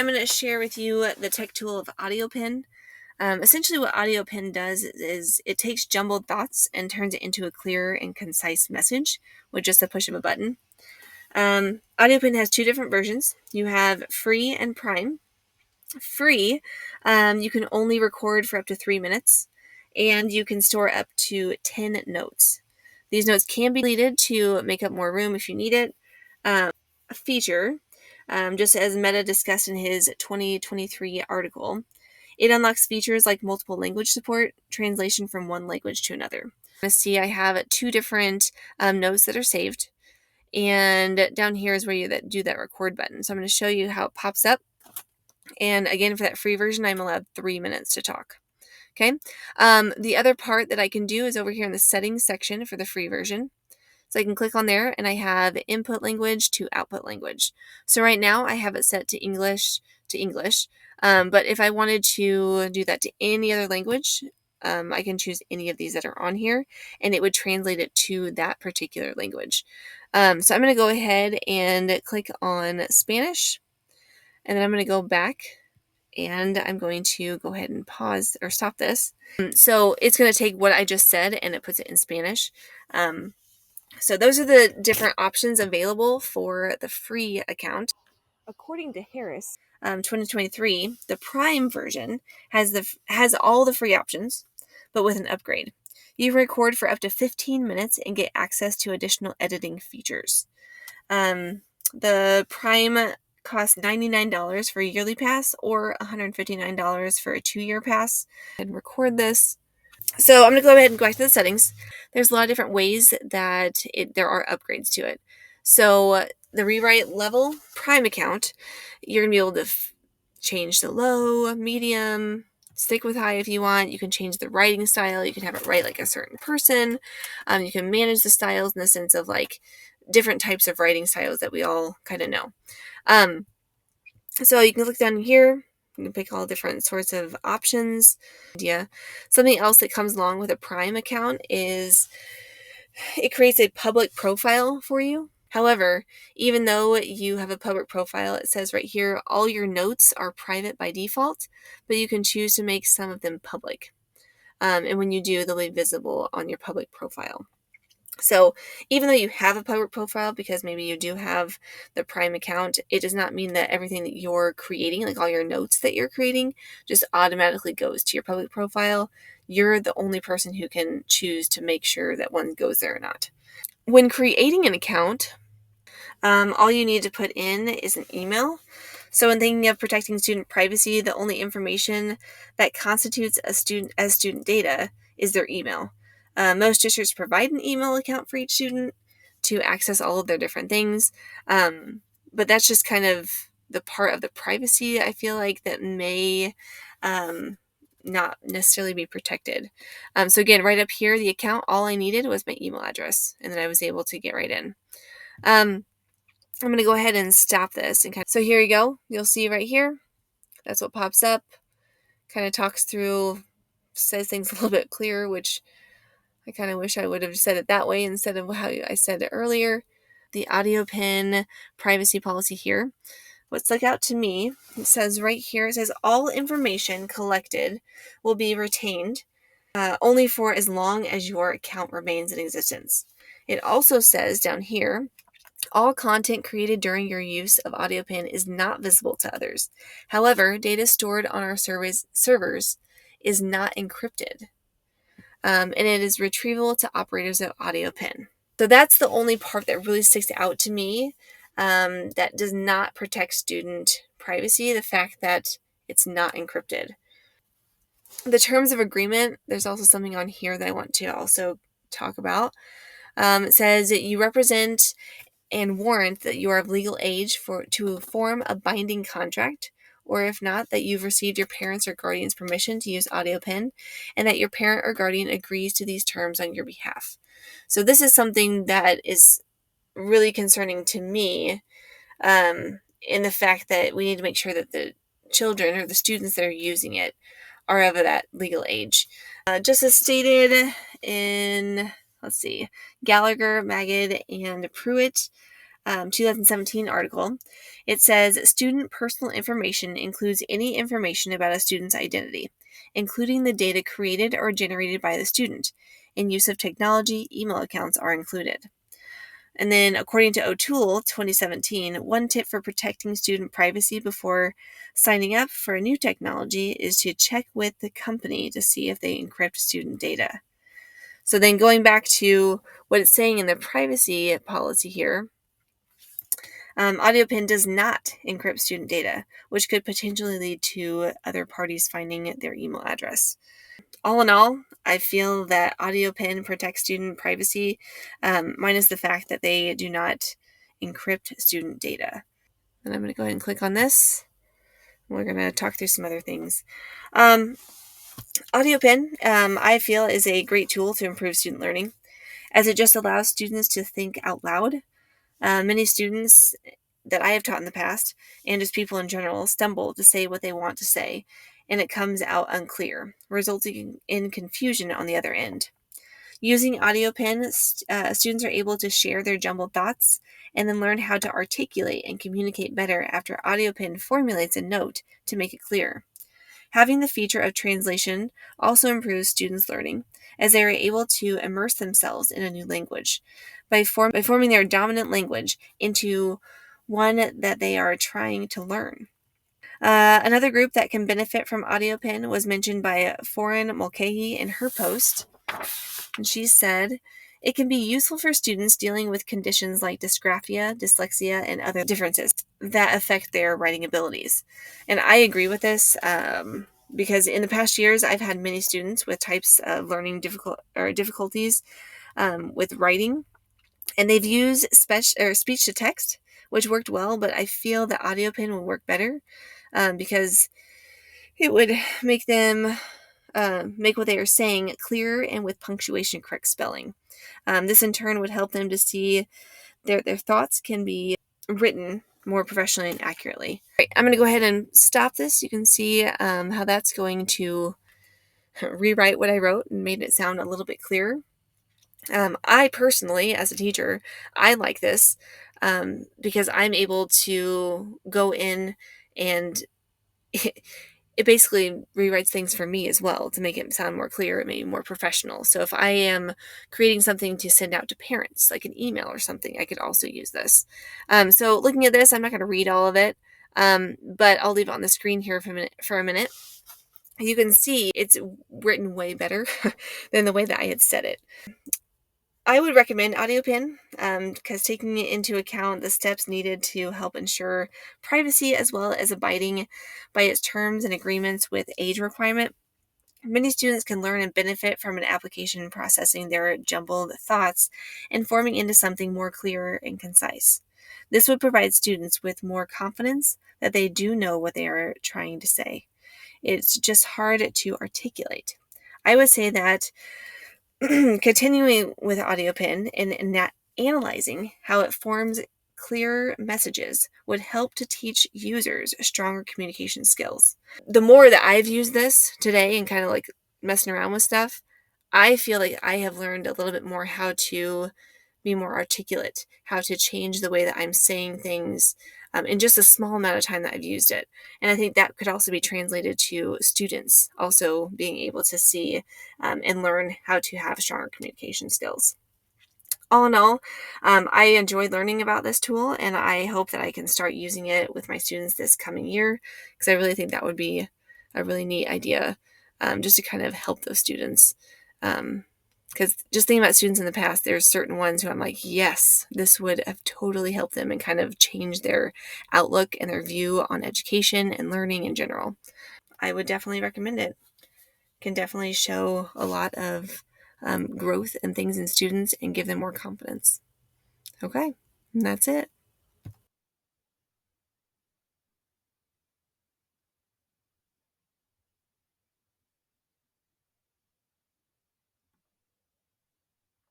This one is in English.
I'm going to share with you the tech tool of AudioPen. Essentially what AudioPen does is it takes jumbled thoughts and turns it into a clear and concise message with just a push of a button. AudioPen has two different versions. You have free and prime. Free, you can only record for up to 3 minutes, and you can store up to 10 notes. These notes can be deleted to make up more room if you need it. A feature, just as Meta discussed in his 2023 article, it unlocks features like multiple language support, translation from one language to another. See, I have two different notes that are saved, and down here is where you do that record button. So I'm going to show you how it pops up. And again, for that free version, I'm allowed 3 minutes to talk. Okay. The other part that I can do is over here in the settings section for the free version. So I can click on there and I have input language to output language. So right now I have it set to English to English. But if I wanted to do that to any other language, I can choose any of these that are on here and it would translate it to that particular language. So I'm going to go ahead and click on Spanish, and then I'm going to go back and I'm going to go ahead and pause or stop this. So it's going to take what I just said and it puts it in Spanish. So those are the different options available for the free account. According to Harris, 2023, the Prime version has all the free options, but with an upgrade. You record for up to 15 minutes and get access to additional editing features. The Prime costs $99 for a yearly pass or $159 for a 2-year pass. And record this. So I'm going to go ahead and go back to the settings. There's a lot of different ways that there are upgrades to it. So the rewrite level Prime account, you're going to be able to change the low, medium, stick with high if you want. You can change the writing style. You can have it write like a certain person. You can manage the styles in the sense of like different types of writing styles that we all kind of know. So you can click down here. You can pick all different sorts of options. Yeah. Something else that comes along with a Prime account is it creates a public profile for you. However, even though you have a public profile, it says right here, all your notes are private by default, but you can choose to make some of them public. And when you do, they'll be visible on your public profile. So even though you have a public profile, because maybe you do have the Prime account, it does not mean that everything that you're creating, like all your notes that you're creating, just automatically goes to your public profile. You're the only person who can choose to make sure that one goes there or not. When creating an account, all you need to put in is an email. So when thinking of protecting student privacy, the only information that constitutes a student as student data is their email. Most districts provide an email account for each student to access all of their different things. But that's just kind of the part of the privacy I feel like that may not necessarily be protected. So again, right up here, the account, all I needed was my email address, and then I was able to get right in. I'm going to go ahead and stop this. So here you go. You'll see right here. That's what pops up. Kind of talks through, says things a little bit clearer, which I kind of wish I would have said it that way instead of how I said it earlier. The AudioPen privacy policy here. What stuck out to me, it says right here, it says all information collected will be retained only for as long as your account remains in existence. It also says down here, all content created during your use of AudioPen is not visible to others. However, data stored on our servers is not encrypted, and it is retrievable to operators of AudioPen. So that's the only part that really sticks out to me that does not protect student privacy, the fact that it's not encrypted. The terms of agreement, there's also something on here that I want to also talk about. It says that you represent and warrant that you are of legal age to form a binding contract, or if not, that you've received your parents' or guardian's permission to use AudioPen, and that your parent or guardian agrees to these terms on your behalf. So this is something that is really concerning to me, in the fact that we need to make sure that the children or the students that are using it are of that legal age. Just as stated in, Gallagher, Magid, and Pruitt, 2017 article. It says student personal information includes any information about a student's identity, including the data created or generated by the student. In use of technology, email accounts are included. And then, according to O'Toole, 2017, one tip for protecting student privacy before signing up for a new technology is to check with the company to see if they encrypt student data. So then going back to what it's saying in the privacy policy here, AudioPin does not encrypt student data, which could potentially lead to other parties finding their email address. All in all, I feel that AudioPin protects student privacy, minus the fact that they do not encrypt student data. And I'm going to go ahead and click on this. We're going to talk through some other things. AudioPin, I feel, is a great tool to improve student learning, as it just allows students to think out loud. Many students that I have taught in the past, and just people in general, stumble to say what they want to say, and it comes out unclear, resulting in confusion on the other end. Using AudioPin, students are able to share their jumbled thoughts and then learn how to articulate and communicate better after AudioPin formulates a note to make it clear. Having the feature of translation also improves students' learning, as they are able to immerse themselves in a new language by forming their dominant language into one that they are trying to learn. Another group that can benefit from AudioPin was mentioned by Foreign Mulcahy in her post, and she said, it can be useful for students dealing with conditions like dysgraphia, dyslexia, and other differences that affect their writing abilities. And I agree with this because in the past years, I've had many students with types of learning difficulties with writing, and they've used speech to text, which worked well, but I feel that AudioPin would work better because it would make them make what they are saying clearer and with punctuation correct spelling. This in turn would help them to see their thoughts can be written more professionally and accurately. Right, I'm going to go ahead and stop this. You can see how that's going to rewrite what I wrote and made it sound a little bit clearer. I personally, as a teacher, I like this because I'm able to go in and it basically rewrites things for me as well to make it sound more clear and maybe more professional. So if I am creating something to send out to parents, like an email or something, I could also use this. So looking at this, I'm not going to read all of it, but I'll leave it on the screen here for a minute. You can see it's written way better than the way that I had said it. I would recommend AudioPin because taking into account the steps needed to help ensure privacy as well as abiding by its terms and agreements with age requirement, many students can learn and benefit from an application processing their jumbled thoughts and forming into something more clear and concise. This would provide students with more confidence that they do know what they are trying to say. It's just hard to articulate. I would say that continuing with AudioPin and analyzing how it forms clear messages would help to teach users stronger communication skills. The more that I've used this today and kind of like messing around with stuff, I feel like I have learned a little bit more how to be more articulate, how to change the way that I'm saying things in just a small amount of time that I've used it. And I think that could also be translated to students also being able to see and learn how to have stronger communication skills. All in all, I enjoyed learning about this tool, and I hope that I can start using it with my students this coming year because I really think that would be a really neat idea just to kind of help those students. Because just thinking about students in the past, there's certain ones who I'm like, yes, this would have totally helped them and kind of change their outlook and their view on education and learning in general. I would definitely recommend it. Can definitely show a lot of growth and things in students and give them more confidence. Okay, and that's it.